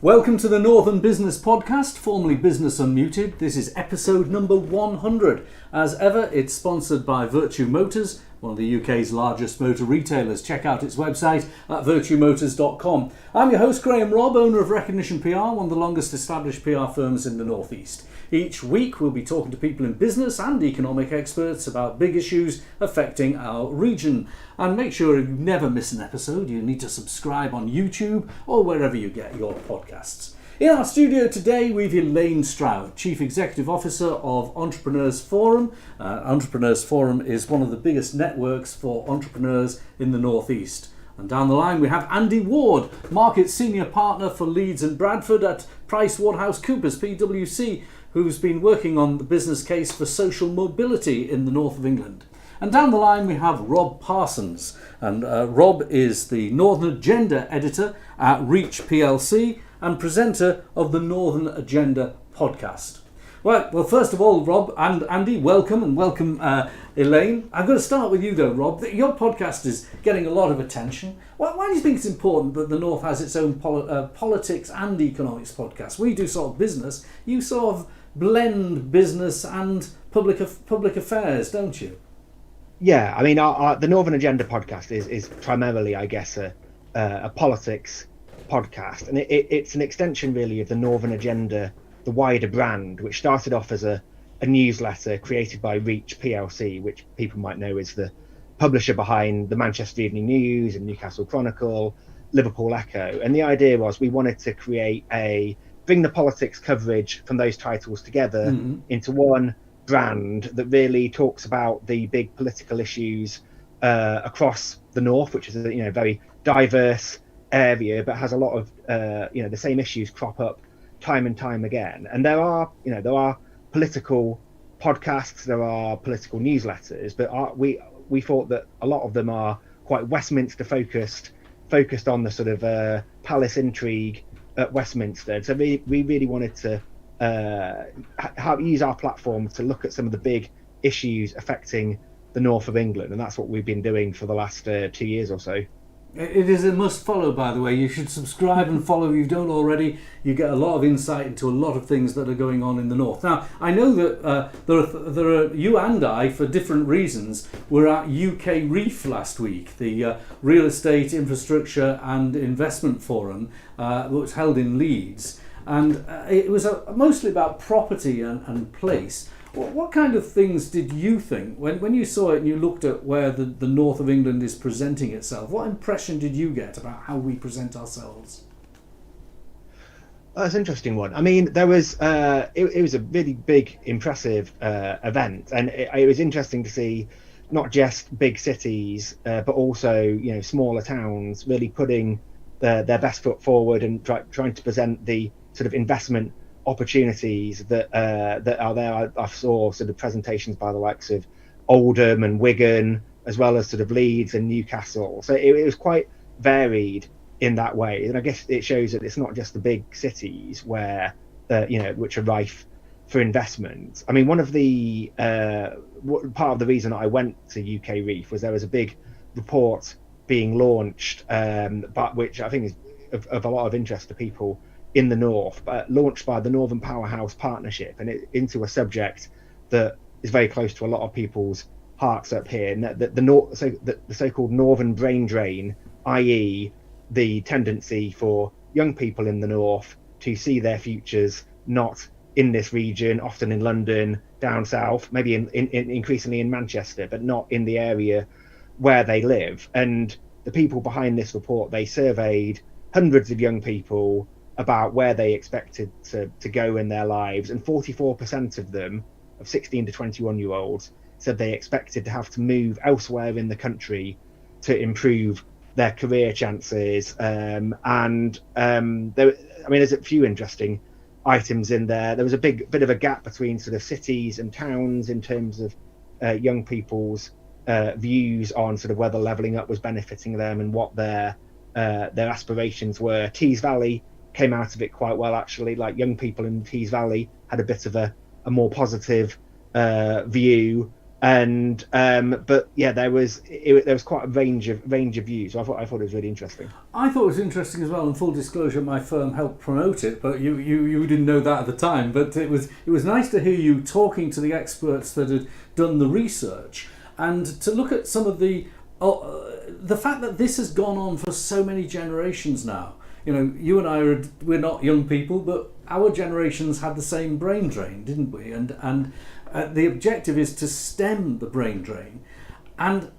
Welcome to the Northern Business Podcast, formerly Business Unmuted. This is episode number 100. As ever, it's sponsored by Virtue Motors, one of the UK's largest motor retailers. Check out its website at virtuemotors.com. I'm your host, Graham Robb, owner of Recognition PR, one of the longest established PR firms in the North East. Each week, we'll be talking to people in business and economic experts about big issues affecting our region. And make sure you never miss an episode. You need to subscribe on YouTube or wherever you get your podcasts. In our studio today, we've Elaine Stroud, Chief Executive Officer of Entrepreneurs Forum. Entrepreneurs Forum is one of the biggest networks for entrepreneurs in the North East. And down the line, we have Andy Ward, Market Senior Partner for Leeds and Bradford at PricewaterhouseCoopers, PwC, who's been working on the business case for social mobility in the north of England. And down the line we have Rob Parsons, and Rob is the Northern Agenda Editor at Reach PLC and presenter of the Northern Agenda podcast. Well, first of all, Rob and Andy, welcome, and welcome Elaine. I'm going to start with you though, Rob. Your podcast is getting a lot of attention. Why do you think it's important that the North has its own politics and economics podcast? We do sort of business. You sort of blend business and public affairs, don't you? Yeah, I mean, the Northern Agenda podcast is primarily, I guess, a politics podcast, and it's an extension really of the Northern Agenda, the wider brand, which started off as a newsletter created by Reach PLC, which people might know is the publisher behind the Manchester Evening News and Newcastle Chronicle, Liverpool Echo. And the idea was we wanted to bring the politics coverage from those titles together into one brand that really talks about the big political issues across the North, which is a very diverse area, but has a lot of the same issues crop up time and time again. And there are political podcasts, there are political newsletters, but we thought that a lot of them are quite Westminster focused on the sort of palace intrigue at Westminster. So we really wanted to use our platform to look at some of the big issues affecting the north of England, and that's what we've been doing for the last 2 years or so. It is a must follow, by the way. You should subscribe and follow if you don't already. You get a lot of insight into a lot of things that are going on in the north. Now, I know that there are you and I, for different reasons, were at UK REIF last week, the Real Estate Infrastructure and Investment Forum, that was held in Leeds. And it was mostly about property and place. What kind of things did you think when you saw it and you looked at where the north of England is presenting itself? What impression did you get about how we present ourselves? That's an interesting one. I mean, there was it was a really big, impressive event, and it was interesting to see not just big cities, but also smaller towns really putting their best foot forward and trying to present the sort of investment opportunities that are there. I saw sort of presentations by the likes of Oldham and Wigan, as well as sort of Leeds and Newcastle. So it was quite varied in that way, and I guess it shows that it's not just the big cities where which are rife for investment. I mean, one of the part of the reason I went to UK REIF was there was a big report being launched, but which I think is of a lot of interest to people in the north, but launched by the Northern Powerhouse Partnership, and into a subject that is very close to a lot of people's hearts up here, and the so-called northern brain drain, i.e. the tendency for young people in the north to see their futures not in this region, often in London, down south, maybe in increasingly in Manchester, but not in the area where they live. And the people behind this report, they surveyed hundreds of young people about where they expected to go in their lives, and 44% of them, of 16 to 21 year olds, said they expected to have to move elsewhere in the country to improve their career chances. There's a few interesting items in there. There was a bit of a gap between sort of cities and towns in terms of young people's views on sort of whether levelling up was benefiting them and what their aspirations were. Tees Valley came out of it quite well, actually. Like, young people in Tees Valley had a bit of a more positive view And but yeah, there was quite a range of views. So I thought it was really interesting. I thought it was interesting as well. And full disclosure, my firm helped promote it, but you didn't know that at the time. But it was nice to hear you talking to the experts that had done the research and to look at some of the fact that this has gone on for so many generations now. You know, you and I we're not young people, but our generations had the same brain drain, didn't we? And the objective is to stem the brain drain, and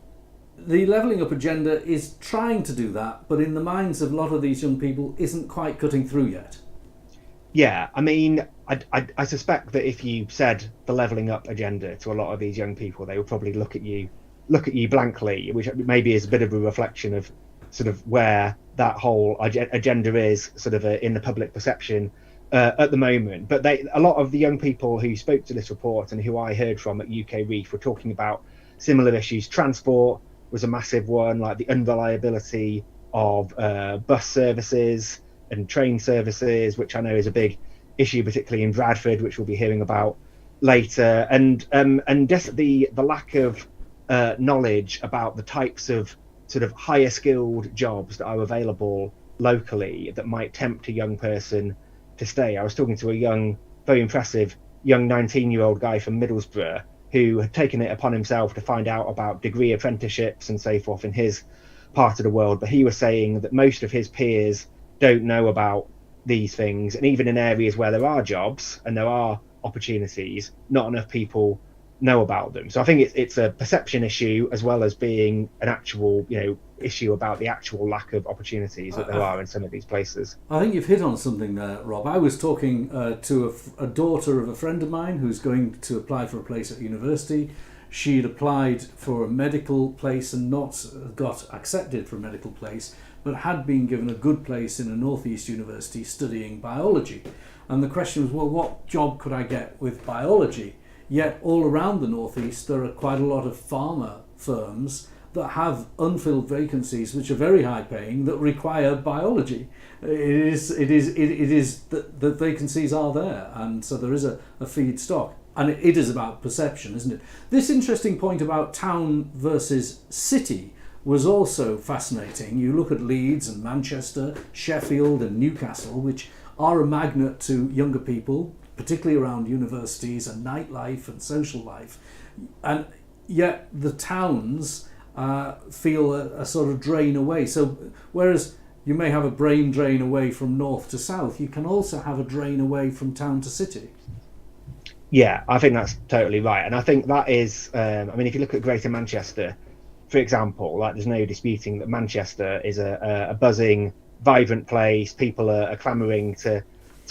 the Levelling Up agenda is trying to do that, but in the minds of a lot of these young people isn't quite cutting through yet. Yeah, I mean, I suspect that if you said the Levelling Up agenda to a lot of these young people, they would probably look at you blankly, which maybe is a bit of a reflection of sort of where that whole agenda is sort of in the public perception at the moment. But a lot of the young people who spoke to this report and who I heard from at UK Reef were talking about similar issues. Transport was a massive one, like the unreliability of bus services and train services, which I know is a big issue, particularly in Bradford, which we'll be hearing about later, and just the lack of knowledge about the types of sort of higher skilled jobs that are available locally that might tempt a young person to stay. I was talking to a very impressive young 19-year-old guy from Middlesbrough who had taken it upon himself to find out about degree apprenticeships and so forth in his part of the world. But he was saying that most of his peers don't know about these things, and even in areas where there are jobs and there are opportunities, not enough people know about them. So I think it's a perception issue as well as being an actual, issue about the actual lack of opportunities that there are in some of these places. I think you've hit on something there, Rob. I was talking to a daughter of a friend of mine who's going to apply for a place at university. She'd applied for a medical place and not got accepted for a medical place, but had been given a good place in a northeast university studying biology. And the question was, well, what job could I get with biology? Yet all around the northeast there are quite a lot of pharma firms that have unfilled vacancies which are very high paying that require biology. It is that the vacancies are there, and so there is a feedstock. And it is about perception, isn't it? This interesting point about town versus city was also fascinating. You look at Leeds and Manchester, Sheffield and Newcastle, which are a magnet to younger people, particularly around universities and nightlife and social life. And yet the towns feel a sort of drain away. So whereas you may have a brain drain away from north to south, you can also have a drain away from town to city. Yeah, I think that's totally right. And I think that is, if you look at Greater Manchester, for example, like there's no disputing that Manchester is a buzzing, vibrant place. People are clamouring to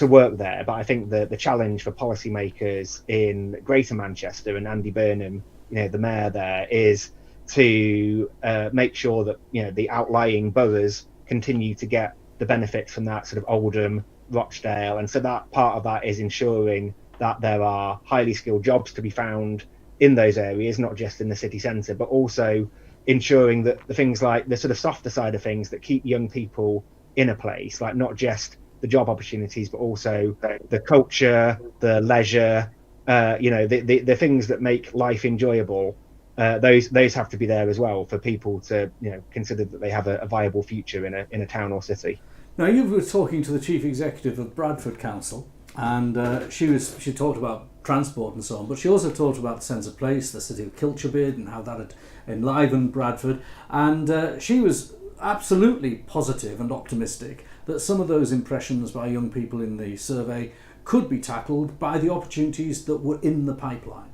work there. But I think the challenge for policymakers in Greater Manchester and Andy Burnham, the mayor there, is to make sure that the outlying boroughs continue to get the benefits from that sort of Oldham, Rochdale, and so that part of that is ensuring that there are highly skilled jobs to be found in those areas, not just in the city centre, but also ensuring that the things like the sort of softer side of things that keep young people in a place, like not just the job opportunities, but also the culture, the leisure, the things that make life enjoyable. Those have to be there as well for people to consider that they have a viable future in a town or city. Now, you were talking to the chief executive of Bradford Council, and she talked about transport and so on, but she also talked about the sense of place, the city of Kilchebid, and how that had enlivened Bradford. And she was absolutely positive and optimistic that some of those impressions by young people in the survey could be tackled by the opportunities that were in the pipeline.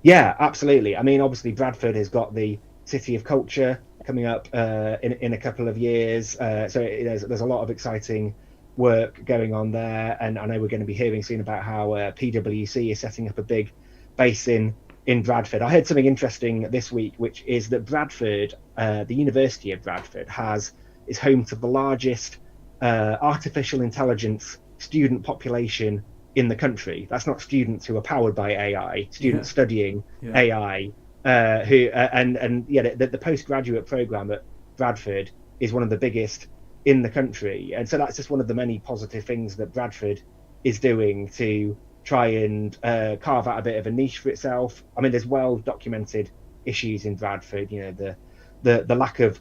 Yeah, absolutely. I mean, obviously Bradford has got the City of Culture coming up in a couple of years, so there's a lot of exciting work going on there, and I know we're going to be hearing soon about how PwC is setting up a big base in Bradford. I heard something interesting this week, which is that Bradford, the University of Bradford, is home to the largest artificial intelligence student population in the country. That's not students who are powered by AI, students studying AI, the postgraduate program at Bradford is one of the biggest in the country. And so that's just one of the many positive things that Bradford is doing to try and carve out a bit of a niche for itself. I mean, there's well documented issues in Bradford. You know, the lack of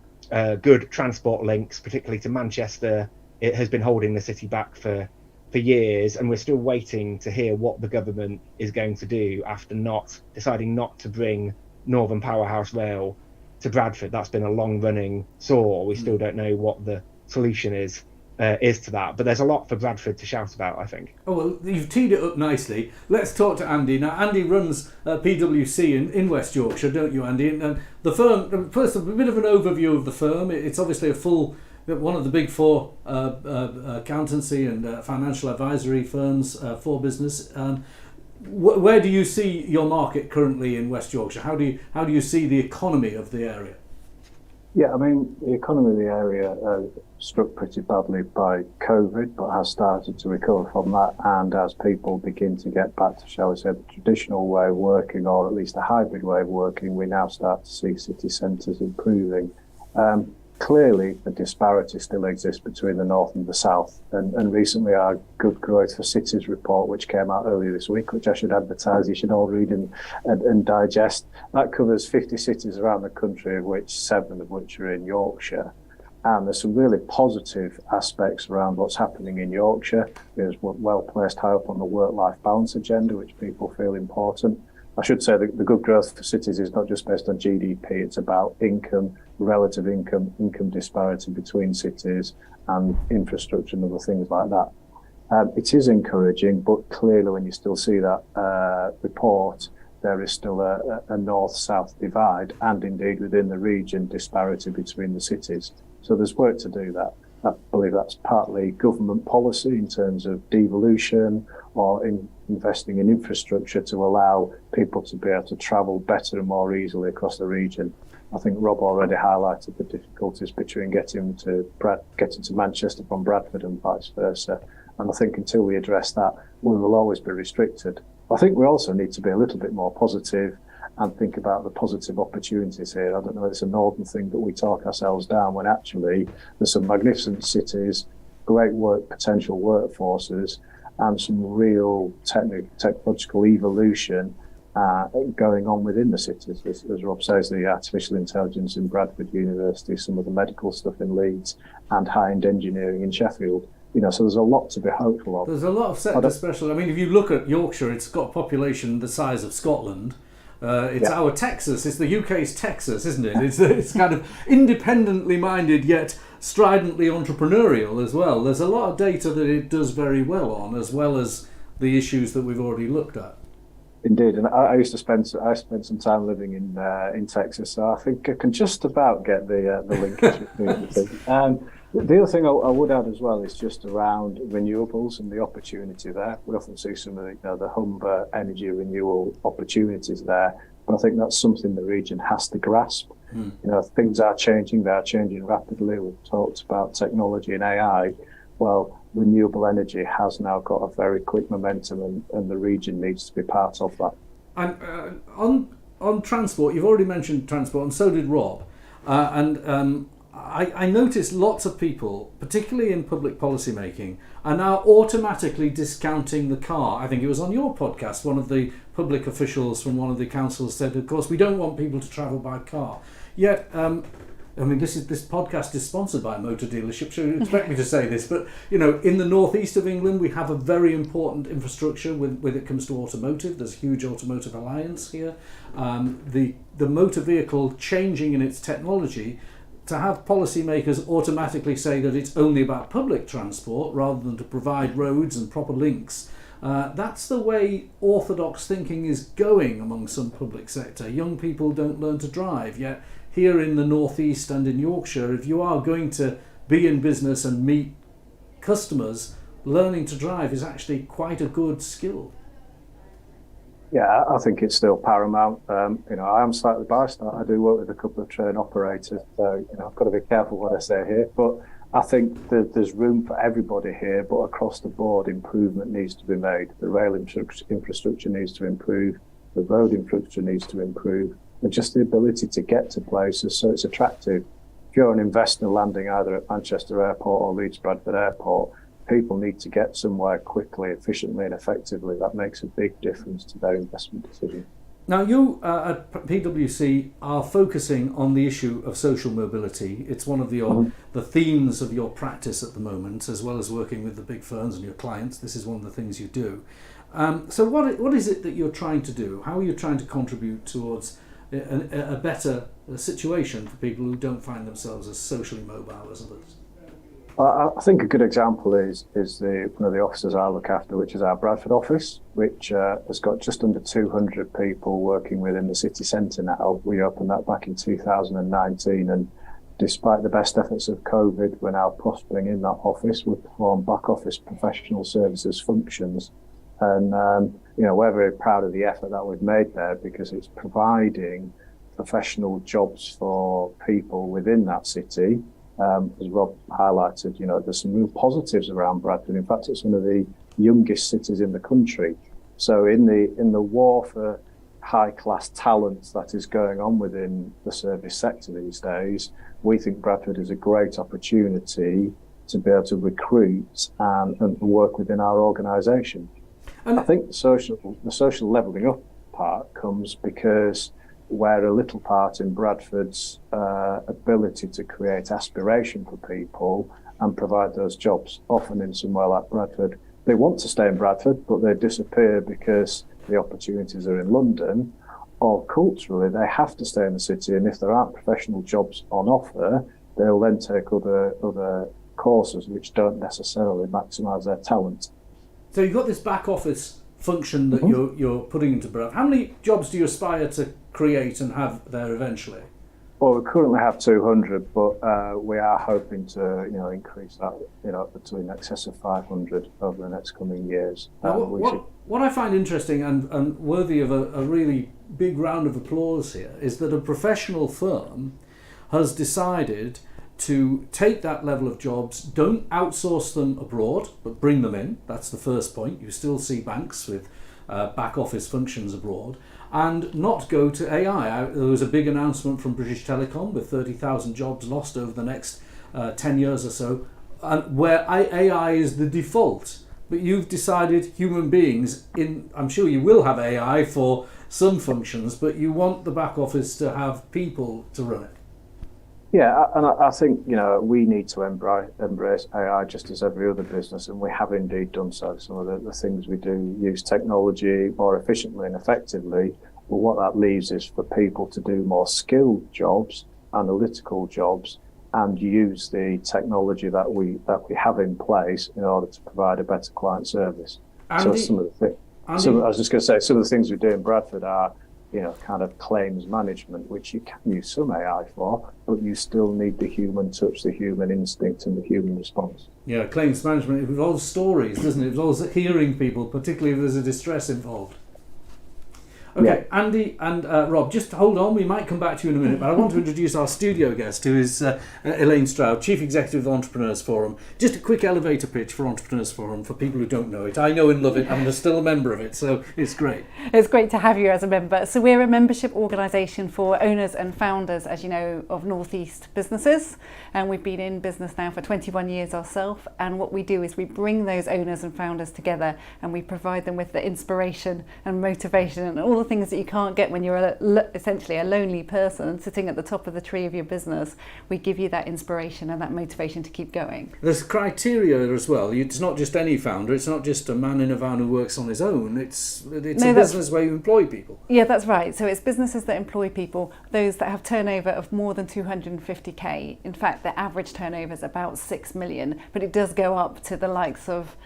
good transport links, particularly to Manchester, it has been holding the city back for years, and we're still waiting to hear what the government is going to do after deciding not to bring Northern Powerhouse Rail to Bradford. That's been a long-running sore. We still don't know what the solution is to that, but there's a lot for Bradford to shout about, I think. Oh, well, you've teed it up nicely. Let's talk to Andy. Now, Andy runs PwC in West Yorkshire, don't you, Andy? And the firm, first, a bit of an overview of the firm. It's obviously one of the big four accountancy and financial advisory firms for business. Where do you see your market currently in West Yorkshire? How do you see the economy of the area? Yeah, I mean, the economy of the area struck pretty badly by COVID, but has started to recover from that. And as people begin to get back to, shall we say, the traditional way of working, or at least a hybrid way of working, we now start to see city centres improving. Clearly, the disparity still exists between the north and the south. And recently, our Good Growth for Cities report, which came out earlier this week, which I should advertise, you should all read and digest, that covers 50 cities around the country, of which 7 of which are in Yorkshire. And there's some really positive aspects around what's happening in Yorkshire. There's well placed high up on the work-life balance agenda, which people feel important. I should say that the Good Growth for Cities is not just based on GDP, it's about income, relative income disparity between cities and infrastructure and other things like that. It is encouraging, but clearly when you still see that report, there is still a north-south divide, and indeed within the region, disparity between the cities. So there's work to do that. I believe that's partly government policy in terms of devolution or investing in infrastructure to allow people to be able to travel better and more easily across the region. I think Rob already highlighted the difficulties between getting to Manchester from Bradford and vice versa. And I think until we address that, we will always be restricted. I think we also need to be a little bit more positive and think about the positive opportunities here. I don't know if it's a northern thing, but we talk ourselves down when actually there's some magnificent cities, great potential workforces, and some real technological evolution going on within the cities. As Rob says, the artificial intelligence in Bradford University, some of the medical stuff in Leeds, and high-end engineering in Sheffield. You know, so there's a lot to be hopeful of. There's a lot of sector special. I mean, if you look at Yorkshire, it's got a population the size of Scotland. It's our Texas. It's the UK's Texas, isn't it? It's kind of independently minded yet stridently entrepreneurial as well. There's a lot of data that it does very well on, as well as the issues that we've already looked at. Indeed, and I spent some time living in Texas, so I think I can just about get the linkage between the two. The other thing I would add as well is just around renewables and the opportunity there. We often see some of the Humber energy renewal opportunities there, but I think that's something the region has to grasp. You know, things are changing; they are changing rapidly. We've talked about technology and AI. Well, renewable energy has now got a very quick momentum, and the region needs to be part of that. And on transport, you've already mentioned transport, and so did Rob. I noticed lots of people, particularly in public policy making, are now automatically discounting the car. I think it was on your podcast, one of the public officials from one of the councils said, of course, we don't want people to travel by car. Yet, I mean, this podcast is sponsored by a motor dealership, so you expect me to say this, but, you know, in the northeast of England, we have a very important infrastructure when it comes to automotive. There's a huge automotive alliance here. The motor vehicle changing in its technology, to have policymakers automatically say that it's only about public transport rather than to provide roads and proper links, that's the way orthodox thinking is going among some public sector. Young people don't learn to drive, yet here in the northeast and in Yorkshire, if you are going to be in business and meet customers, learning to drive is actually quite a good skill. Yeah, I think it's still paramount. You know, I am slightly biased. I do work with a couple of train operators, so you know, I've got to be careful what I say here. But I think that there's room for everybody here, but across the board, improvement needs to be made. The rail infrastructure needs to improve. The road infrastructure needs to improve, and just the ability to get to places so it's attractive. If you're an investor landing either at Manchester Airport or Leeds Bradford Airport, people need to get somewhere quickly, efficiently and effectively, that makes a big difference to their investment decision. Now, you at PwC are focusing on the issue of social mobility. It's one of the themes of your practice at the moment, as well as working with the big firms and your clients. This is one of the things you do. So what is it that you're trying to do? How are you trying to contribute towards a better situation for people who don't find themselves as socially mobile as others? I think a good example is one of the offices I look after, which is our Bradford office, which has got just under 200 people working within the city centre now. We opened that back in 2019, and despite the best efforts of COVID, we're now prospering in that office. We perform back office professional services functions, and we're very proud of the effort that we've made there, because it's providing professional jobs for people within that city. As Rob highlighted, there's some real positives around Bradford. In fact, it's one of the youngest cities in the country. So in the war for high-class talent that is going on within the service sector these days, we think Bradford is a great opportunity to be able to recruit and work within our organisation. I think the social levelling up part comes because we're a little part in Bradford's ability to create aspiration for people and provide those jobs. Often in somewhere like Bradford, they want to stay in Bradford, but they disappear because the opportunities are in London, or culturally they have to stay in the city, and if there aren't professional jobs on offer, they'll then take other courses which don't necessarily maximise their talent. So you've got this back office function that you're putting into Bradford. How many jobs do you aspire to create and have there eventually? Well, we currently have 200, but we are hoping to, increase that, to in excess of 500 over the next coming years. What I find interesting and worthy of a really big round of applause here is that a professional firm has decided to take that level of jobs, don't outsource them abroad, but bring them in. That's the first point. You still see banks with back office functions abroad, and not go to AI. There was a big announcement from British Telecom with 30,000 jobs lost over the next 10 years or so, and where AI is the default. But you've decided human beings, I'm sure you will have AI for some functions, but you want the back office to have people to run it. Yeah, and I think, we need to embrace AI just as every other business, and we have indeed done so. Some of the things we do use technology more efficiently and effectively, but what that leaves is for people to do more skilled jobs, analytical jobs, and use the technology that we have in place in order to provide a better client service. Andy, so I was just going to say, some of the things we do in Bradford are kind of claims management, which you can use some AI for, but you still need the human touch, the human instinct and the human response. Yeah, claims management, it involves stories, doesn't it? It involves hearing people, particularly if there's a distress involved. Okay, yeah. Andy and Rob, just hold on, we might come back to you in a minute, but I want to introduce our studio guest, who is Elaine Stroud, Chief Executive of the Entrepreneurs Forum. Just a quick elevator pitch for Entrepreneurs Forum for people who don't know it. I know and love it, I'm still a member of it, so it's great. It's great to have you as a member. So we're a membership organisation for owners and founders, as you know, of North East businesses, and we've been in business now for 21 years ourselves, and what we do is we bring those owners and founders together and we provide them with the inspiration and motivation and all the things that you can't get when you're essentially a lonely person sitting at the top of the tree of your business. We give you that inspiration and that motivation to keep going. There's criteria as well. It's not just any founder, it's not just a man in a van who works on his own, it's a business where you employ people. Yeah, that's right. So it's businesses that employ people, those that have turnover of more than 250k. In fact, the average turnover is about 6 million, but it does go up to the likes of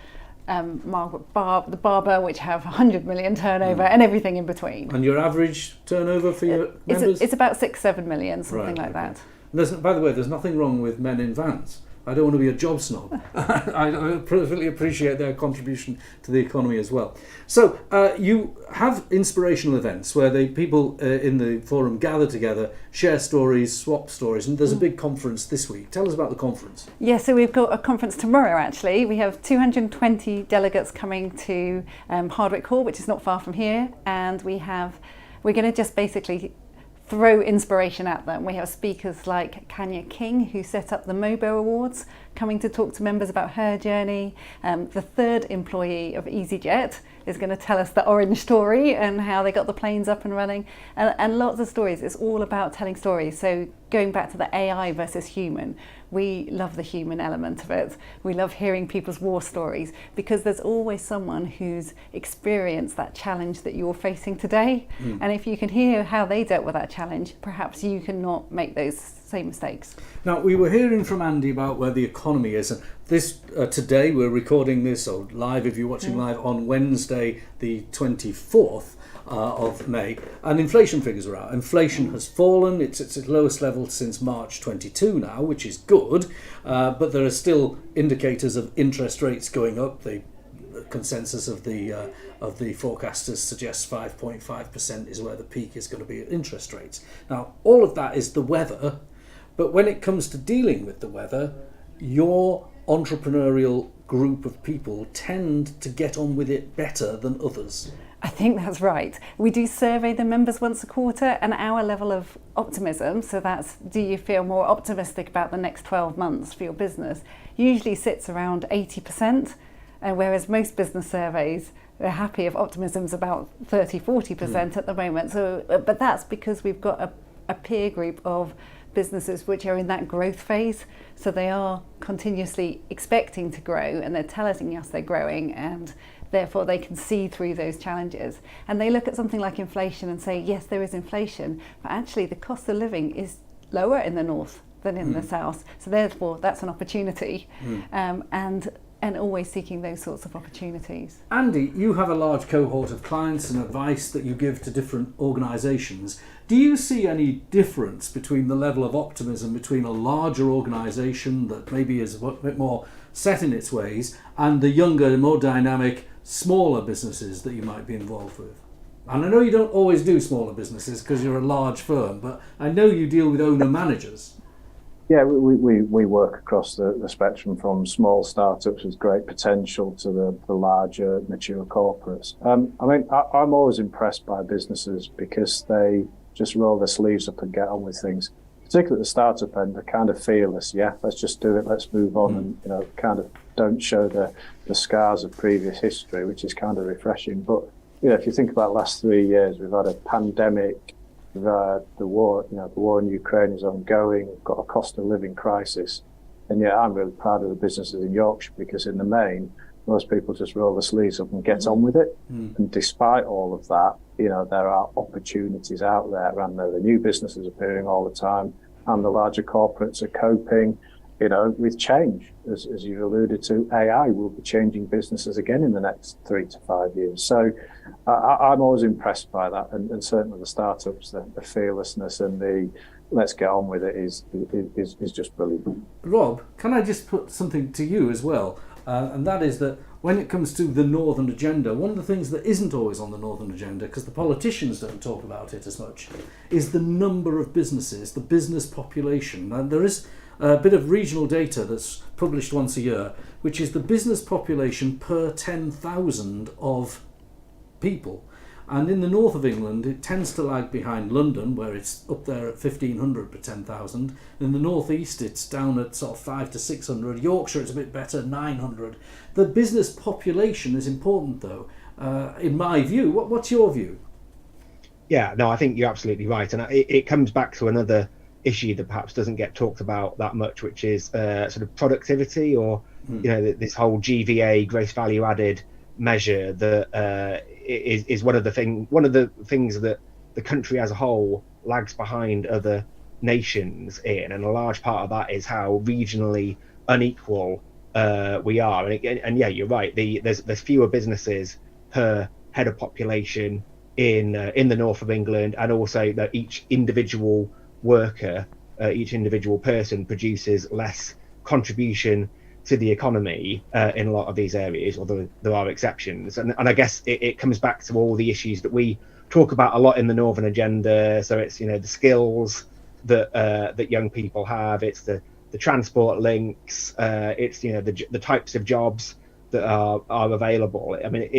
Margaret the Barber, which have 100 million turnover and everything in between. And your average turnover for your members? It's about 6-7 million, something like that. By the way, there's nothing wrong with men in vans. I don't want to be a job snob. I perfectly appreciate their contribution to the economy as well. So you have inspirational events where people in the forum gather together, share stories, swap stories, and there's a big conference this week. Tell us about the conference. Yeah, so we've got a conference tomorrow actually. We have 220 delegates coming to Hardwick Hall, which is not far from here, and we're going to just basically throw inspiration at them. We have speakers like Kanya King, who set up the Mobo Awards, coming to talk to members about her journey. The third employee of EasyJet is going to tell us the orange story and how they got the planes up and running, and lots of stories. It's all about telling stories. So going back to the AI versus human, we love the human element of it. We love hearing people's war stories, because there's always someone who's experienced that challenge that you're facing today. And if you can hear how they dealt with that challenge, perhaps you can not make those same mistakes. Now, we were hearing from Andy about where the economy is. This today, we're recording this, or live if you're watching live, on Wednesday the 24th of May, and inflation figures are out. Inflation has fallen. It's at its lowest level since March 22 now, which is good, but there are still indicators of interest rates going up. The consensus of the forecasters suggests 5.5% is where the peak is going to be at interest rates. Now, all of that is the weather, but when it comes to dealing with the weather, your entrepreneurial group of people tend to get on with it better than others. I think that's right. We do survey the members once a quarter, and our level of optimism, so that's, do you feel more optimistic about the next 12 months for your business, usually sits around 80%, whereas most business surveys, they're happy if optimism's about 30-40% at the moment. So, but that's because we've got a peer group of businesses which are in that growth phase, so they are continuously expecting to grow, and they're telling us they're growing, and therefore they can see through those challenges. And they look at something like inflation and say, yes, there is inflation, but actually the cost of living is lower in the north than in the south, so therefore that's an opportunity. And always seeking those sorts of opportunities. Andy, you have a large cohort of clients and advice that you give to different organisations. Do you see any difference between the level of optimism between a larger organisation that maybe is a bit more set in its ways and the younger, more dynamic, smaller businesses that you might be involved with? And I know you don't always do smaller businesses because you're a large firm, but I know you deal with owner-managers. Yeah, we work across the spectrum, from small startups with great potential to the larger mature corporates. I mean, I'm always impressed by businesses because they just roll their sleeves up and get on with things. Particularly at the startup end, they're kind of fearless. Yeah, let's just do it. Let's move on, and kind of don't show the scars of previous history, which is kind of refreshing. But if you think about the last 3 years, we've had a pandemic. The war in Ukraine is ongoing. We've got a cost of living crisis, and yet I'm really proud of the businesses in Yorkshire, because in the main, most people just roll their sleeves up and get on with it. And despite all of that, there are opportunities out there, and there are new businesses appearing all the time, and the larger corporates are coping, with change. As you've alluded to, AI will be changing businesses again in the next 3 to 5 years. So I'm always impressed by that, and certainly the startups, the fearlessness and the let's get on with it is just brilliant. Rob, can I just put something to you as well? And that is that when it comes to the Northern Agenda, one of the things that isn't always on the Northern Agenda, because the politicians don't talk about it as much, is the number of businesses, the business population. And there is a bit of regional data that's published once a year, which is the business population per 10,000 of people. And in the north of England, it tends to lag behind London, where it's up there at 1,500 per 10,000. In the northeast, it's down at sort of 500 to 600. Yorkshire, it's a bit better, 900. The business population is important, though, in my view. What's your view? Yeah, no, I think you're absolutely right. And it comes back to another issue that perhaps doesn't get talked about that much, which is sort of productivity, or this whole GVA, gross value added measure, that is one of the things that the country as a whole lags behind other nations in, and a large part of that is how regionally unequal we are. And yeah, you're right. There's fewer businesses per head of population in the north of England, and also that each individual worker, each individual person produces less contribution to the economy in a lot of these areas, although there are exceptions. And I guess it comes back to all the issues that we talk about a lot in the Northern Agenda. So it's the skills that young people have, it's the transport links, it's the types of jobs that are available. I mean,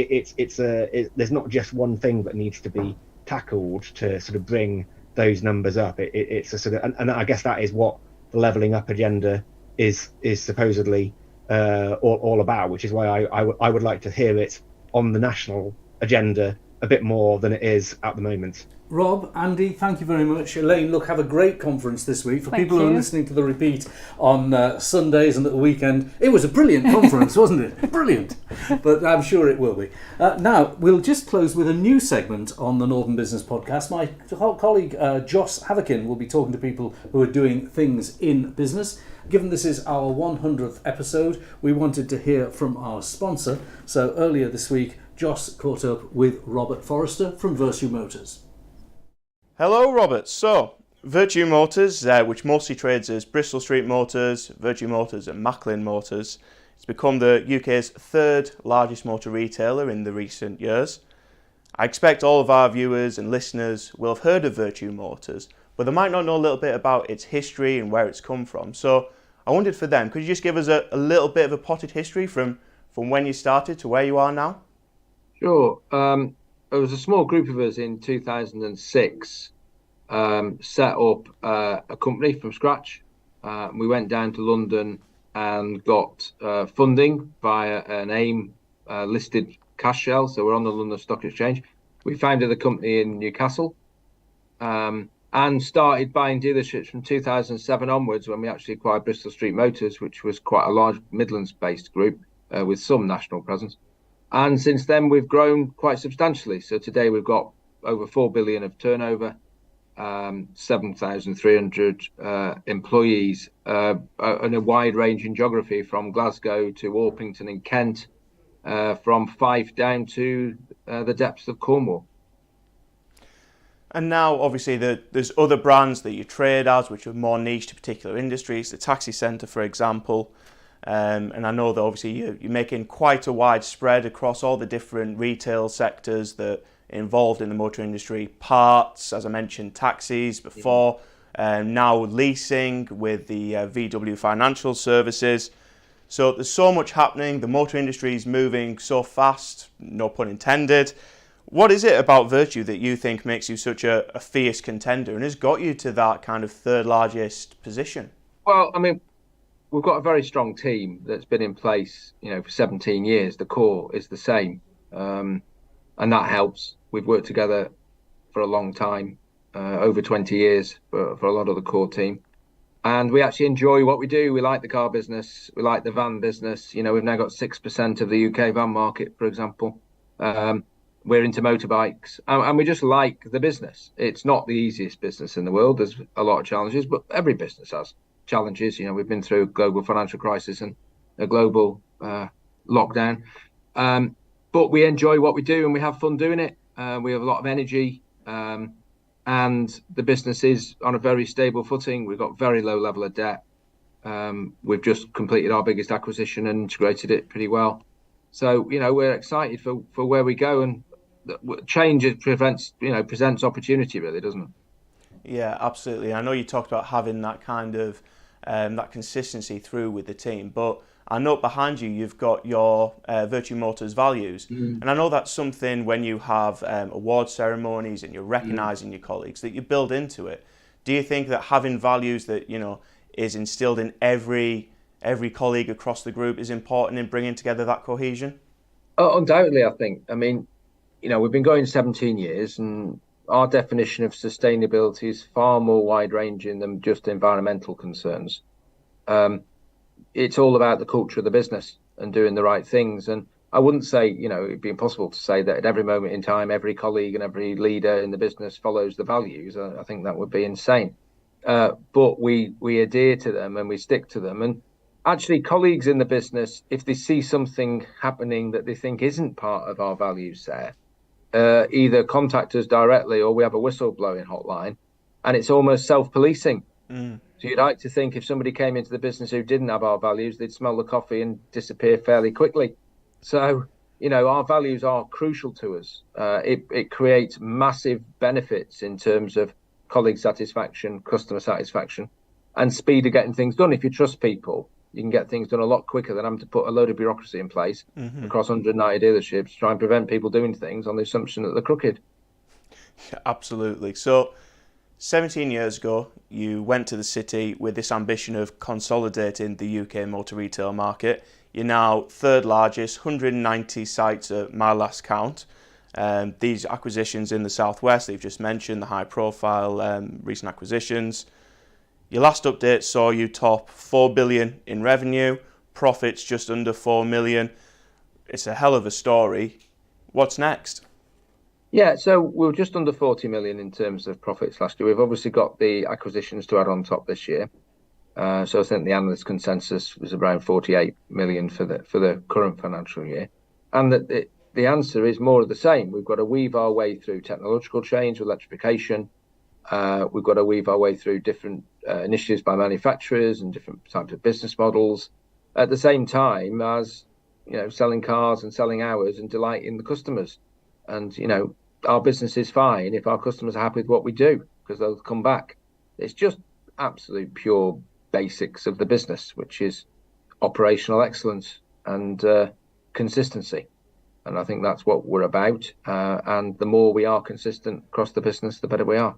there's not just one thing that needs to be tackled to sort of bring those numbers up. It's a sort of, and I guess that is what the levelling up agenda is supposedly all about, which is why I would like to hear it on the national agenda a bit more than it is at the moment. Rob, Andy, thank you very much. Elaine, look, have a great conference this week. For people who are listening to the repeat on Sundays and at the weekend, it was a brilliant conference, wasn't it? Brilliant. But I'm sure it will be. Now, we'll just close with a new segment on the Northern Business Podcast. My colleague Joss Havikin will be talking to people who are doing things in business. Given this is our 100th episode, we wanted to hear from our sponsor. So earlier this week, Joss caught up with Robert Forrester from Virtue Motors. Hello, Robert. So, Virtue Motors, which mostly trades as Bristol Street Motors, Virtue Motors and Macklin Motors, it's become the UK's third largest motor retailer in the recent years. I expect all of our viewers and listeners will have heard of Virtue Motors, but they might not know a little bit about its history and where it's come from. So, I wondered for them, could you just give us a little bit of a potted history from when you started to where you are now? Sure. There was a small group of us in 2006 set up a company from scratch. We went down to London and got funding via an AIM listed cash shell. So we're on the London Stock Exchange. We founded a company in Newcastle and started buying dealerships from 2007 onwards, when we actually acquired Bristol Street Motors, which was quite a large Midlands-based group with some national presence. And since then, we've grown quite substantially. So today we've got over 4 billion of turnover, 7,300 employees, and a wide range in geography, from Glasgow to Orpington in Kent, from Fife down to the depths of Cornwall. And now, obviously, there's other brands that you trade as, which are more niche to particular industries. The Taxi Centre, for example. And I know that obviously you're making quite a wide spread across all the different retail sectors that are involved in the motor industry. Parts, as I mentioned, taxis before, now leasing with the VW Financial Services. So there's so much happening. The motor industry is moving so fast, no pun intended. What is it about Virtue that you think makes you such a fierce contender and has got you to that kind of third largest position? Well, I mean, we've got a very strong team that's been in place, for 17 years. The core is the same, and that helps. We've worked together for a long time, over 20 years for a lot of the core team, and we actually enjoy what we do. We like the car business, we like the van business. We've now got 6% of the UK van market, for example. We're into motorbikes, and we just like the business. It's not the easiest business in the world. There's a lot of challenges, but every business has challenges. We've been through a global financial crisis and a global lockdown, but we enjoy what we do and we have fun doing it. We have a lot of energy, and the business is on a very stable footing. We've got very low level of debt. We've just completed our biggest acquisition and integrated it pretty well. So we're excited for where we go, and change presents opportunity, really, doesn't it? Yeah, absolutely. I know you talked about having that kind of that consistency through with the team, but I know behind you you've got your Virtue Motors values, and I know that's something when you have award ceremonies and you're recognising your colleagues that you build into it. Do you think that having values that is instilled in every colleague across the group is important in bringing together that cohesion? Oh, undoubtedly, I think. I mean, we've been going 17 years, and our definition of sustainability is far more wide-ranging than just environmental concerns. It's all about the culture of the business and doing the right things. And I wouldn't say, it'd be impossible to say that at every moment in time, every colleague and every leader in the business follows the values. I think that would be insane. But we adhere to them and we stick to them. And actually, colleagues in the business, if they see something happening that they think isn't part of our value set, either contact us directly or we have a whistleblowing hotline, and it's almost self-policing. So you'd like to think if somebody came into the business who didn't have our values, they'd smell the coffee and disappear fairly quickly. So, our values are crucial to us. It creates massive benefits in terms of colleague satisfaction, customer satisfaction, and speed of getting things done. If you trust people, you can get things done a lot quicker than having to put a load of bureaucracy in place across 190 dealerships to try and prevent people doing things on the assumption that they're crooked. Yeah, absolutely. So 17 years ago, you went to the city with this ambition of consolidating the UK motor retail market. You're now third largest, 190 sites at my last count. These acquisitions in the southwest that you've just mentioned, the high profile recent acquisitions. Your last update saw you top 4 billion in revenue, profits just under 4 million. It's a hell of a story. What's next? Yeah, so we were just under 40 million in terms of profits last year. We've obviously got the acquisitions to add on top this year. So I think the analyst consensus was around 48 million for the current financial year. And the answer is more of the same. We've got to weave our way through technological change, electrification. We've got to weave our way through different initiatives by manufacturers and different types of business models, at the same time as, you know, selling cars and selling hours and delighting the customers. And, you know, our business is fine if our customers are happy with what we do, because they'll come back. It's just absolute pure basics of the business, which is operational excellence and consistency. And I think that's what we're about. And the more we are consistent across the business, the better we are.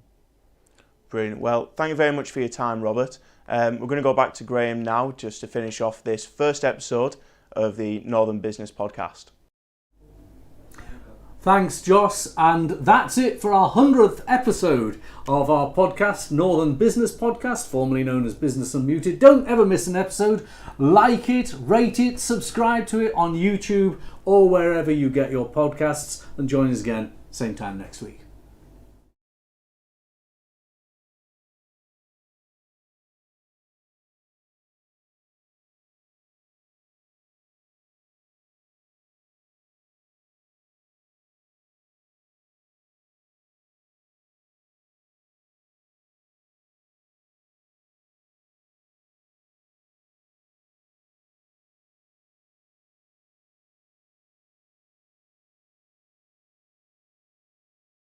Brilliant. Well, thank you very much for your time, Robert. We're going to go back to Graham now just to finish off this first episode of the Northern Business Podcast. Thanks, Joss. And that's it for our 100th episode of our podcast, Northern Business Podcast, formerly known as Business Unmuted. Don't ever miss an episode. Like it, rate it, subscribe to it on YouTube or wherever you get your podcasts, and join us again same time next week.